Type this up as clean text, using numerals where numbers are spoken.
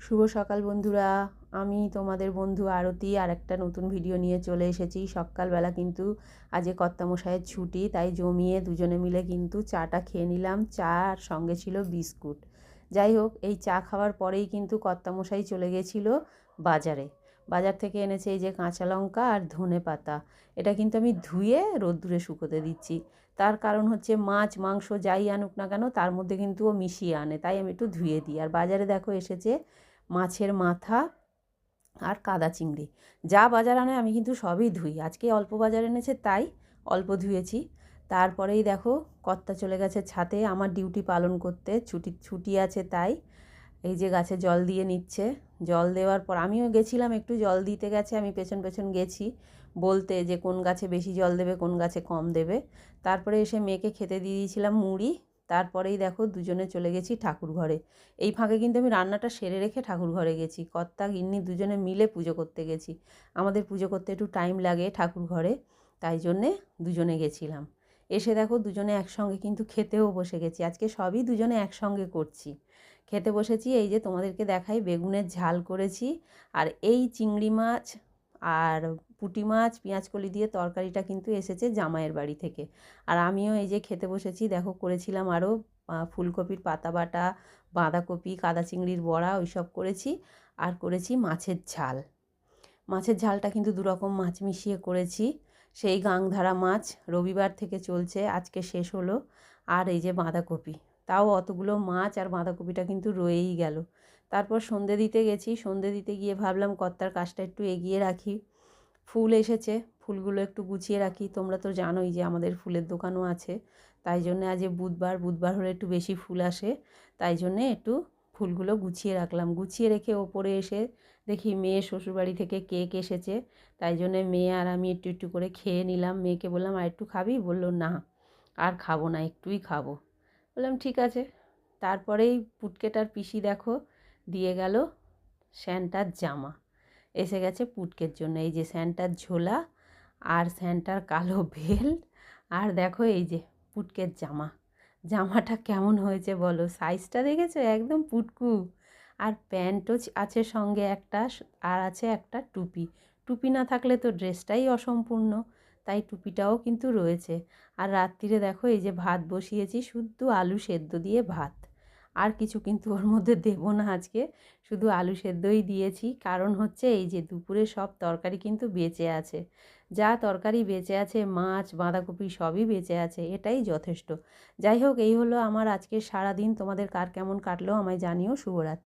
শুভ সকাল বন্ধুরা। আমি তোমাদের বন্ধু আরতি আর একটা নতুন ভিডিও নিয়ে চলে এসেছি। সকালবেলা কিন্তু আজকে কর্তামশাইয়ের ছুটি, তাই জমিয়ে দুজনে মিলে কিন্তু চাটা খেয়ে নিলাম। চা আর সঙ্গে ছিল বিস্কুট। যাই হোক, এই চা খাওয়ার পরেই কিন্তু কর্তামশাই চলে গেছিলো বাজারে। বাজার থেকে এনেছে এই যে কাঁচা লঙ্কা আর ধনে পাতা। এটা কিন্তু আমি ধুয়ে রোদ্দুরে শুকোতে দিচ্ছি। তার কারণ হচ্ছে মাছ মাংস যাই আনুক না কেন তার মধ্যে কিন্তু ও মিশিয়ে আনে, তাই আমি একটু ধুয়ে দিই। আর বাজারে দেখো এসেছে মাছের মাথা আর কাদা চিংড়ি। যা বাজার আনে আমি কিন্তু সবই ধুই। আজকে অল্প বাজার এনেছে তাই অল্প ধুয়েছি। তারপরেই দেখো কর্তা চলে গেছে ছাদে আমার ডিউটি পালন করতে। ছুটি আছে তাই এই যে গাছে জল দিয়ে নিচ্ছে। জল দেওয়ার পর আমিও গেছিলাম, একটু জল দিতে গেছে, আমি পেছন পেছন গেছি বলতে যে কোন গাছে বেশি জল দেবে কোন গাছে কম দেবে। তারপরে এসে মেয়েকে খেতে দিয়ে দিয়েছিলাম মুড়ি। তারপরেই দেখো দুজনে চলে গেছি ঠাকুর ঘরে। এই ফাঁকে কিন্তু আমি রান্নাটা সেরে রেখে ঠাকুর ঘরে গেছি। কর্তা গিন্নি দুজনে মিলে পুজো করতে গেছি। আমাদের পুজো করতে একটু টাইম লাগে ঠাকুর ঘরে, তাই জন্যে দুজনে গেছিলাম। এসে দেখো দুজনে একসঙ্গে কিন্তু খেতেও বসে গেছি। আজকে সবই দুজনে একসঙ্গে করছি। খেতে বসেছি, এই যে তোমাদেরকে দেখাই বেগুনের ঝাল করেছি। আর এই চিংড়ি মাছ আর পুঁটি মাছ পেঁয়াজকলি দিয়ে তরকারিটা কিন্তু এসেছে জামাইয়ের বাড়ি থেকে। আর আমিও এই যে খেতে বসেছি, দেখো করেছিলাম আরও ফুলকপির পাতা বাটা, বাঁধাকপি, কাদা চিংড়ির বড়া ওইসব করেছি। আর করেছি মাছের ঝাল। মাছের ঝালটা কিন্তু দুরকম মাছ মিশিয়ে করেছি। সেই গাংধারা মাছ রবিবার থেকে চলছে, আজকে শেষ হলো। আর এই যে বাঁধাকপি, তাও অতগুলো মাছ আর বাঁধাকপিটা কিন্তু রয়েই গেল। তারপর সন্ধে দিতে গেছি। সন্ধে দিতে গিয়ে ভাবলাম কর্তার কাজটা একটু এগিয়ে রাখি। ফুল এসেছে, ফুলগুলো একটু গুছিয়ে রাখি। তোমরা তো জানোই যে আমাদের ফুলের দোকানও আছে, তাই জন্যে আজ বুধবার হলে একটু বেশি ফুল আসে, তাই জন্যে একটু ফুলগুলো গুছিয়ে রাখলাম। গুছিয়ে রেখে ওপরে এসে দেখি মেয়ে শ্বশুরবাড়ি থেকে কেক এসেছে, তাই জন্যে মেয়ে আর আমি একটু একটু করে খেয়ে নিলাম। মেয়েকে বললাম আর একটু খাবি? বললো না আর খাবো না, একটুই খাবো। বললাম ঠিক আছে। তারপরেই পুটকেটার পিসি দেখো দিয়ে গেল স্যান্টার জামা। এসে গেছে পুটকের জন্য এই যে স্যান্টার ঝোলা আর স্যান্টার কালো বেল্ট। আর দেখো এই যে পুটকের জামা। জামাটা কেমন হয়েছে বলো? সাইজটা দেখেছো? একদম পুটকু। আর প্যান্টও আছে সঙ্গে একটা, আর আছে একটা টুপি। টুপি না থাকলে তো ড্রেসটাই অসম্পূর্ণ, তাই টুপিটাও কিন্তু রয়েছে। আর রাত্রিরে দেখো এই যে ভাত বসিয়েছি, শুদ্ধ আলু সেদ্ধ দিয়ে ভাত। আর কিছু কিন্তু ওর মধ্যে দেবো না আজকে, শুধু আলু সেদ্ধই দিয়েছি। কারণ হচ্ছে এই যে দুপুরে সব তরকারি কিন্তু বেঁচে আছে। যা তরকারি বেঁচে আছে, মাছ বাঁধাকপি সবই বেঁচে আছে, এটাই যথেষ্ট। যাই হোক, এই হলো আমার আজকের সারাদিন। তোমাদের কার কেমন কাটলো আমায় জানিও। শুভরাত্রি।